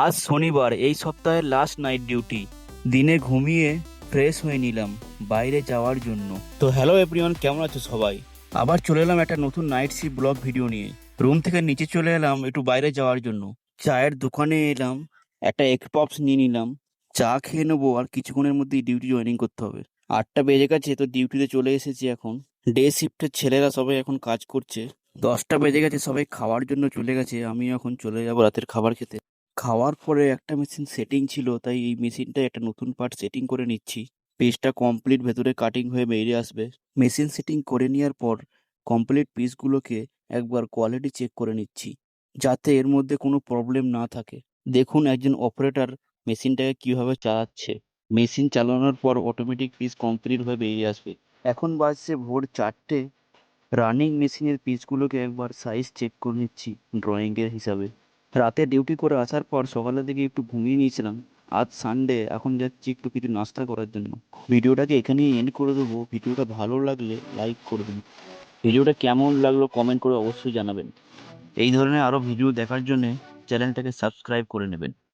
আজ শনিবার, এই সপ্তাহের লাস্ট নাইট ডিউটি। দিনে ঘুমিয়ে ফ্রেশ হয়ে নিলাম বাইরে যাওয়ার জন্য। তো হ্যালো এভরিওয়ান, কেমন আছো সবাই? আবার চলে এলাম একটা নতুন নাইট শিফট ব্লগ ভিডিও নিয়ে। রুম থেকে নিচে চলে এলাম একটু বাইরে যাওয়ার জন্য। চায়ের দোকানে এলাম, একটা এগ পপস নিয়ে নিলাম। চা খেয়ে নেবো, আর কিছুক্ষণের মধ্যেই ডিউটি জয়েনিং করতে হবে। 8টা বেজে গেছে, তো ডিউটিতে চলে এসেছি এখন। ডে শিফটের ছেলেরা সবাই এখন কাজ করছে। 10টা বেজে গেছে, সবাই খাওয়ার জন্য চলে গেছে। আমি এখন চলে যাবো রাতের খাবার খেতে। খাওয়ার পরে একটা মেশিন সেটিং ছিল, তাই এই মেশিনটা একটা নতুন পার্ট সেটিং করে নিচ্ছি। পিসটা কমপ্লিট ভেতরে কাটিং হয়ে বেরিয়ে আসবে। মেশিন সেটিং করে নেওয়ার পর কমপ্লিট পিসগুলোকে একবার কোয়ালিটি চেক করে নিচ্ছি, যাতে এর মধ্যে কোনো প্রবলেম না থাকে। দেখুন একজন অপারেটর মেশিনটাকে কিভাবে চালাচ্ছে। মেশিন চালানোর পর অটোমেটিক পিস কমপ্লিট হয়ে বেরিয়ে আসবে। এখন বাজছে ভোর 4টে। রানিং মেশিনের পিসগুলোকে একবার সাইজ চেক করে নিচ্ছি ড্রয়িংয়ের হিসাবে। রাতে ডিউটি করে আসার পর সকালের দিকে একটু ঘুমিয়ে নিয়েছিলাম। আজ সানডে, এখন যাচ্ছি একটু কিছু নাস্তা করার জন্য। ভিডিওটাকে এখানেই এন্ড করে দেবো। ভিডিওটা ভালো লাগলে লাইক করবেন। ভিডিওটা কেমন লাগলো কমেন্ট করে অবশ্যই জানাবেন। এই ধরনের আরও ভিডিও দেখার জন্য চ্যানেলটাকে সাবস্ক্রাইব করে নেবেন।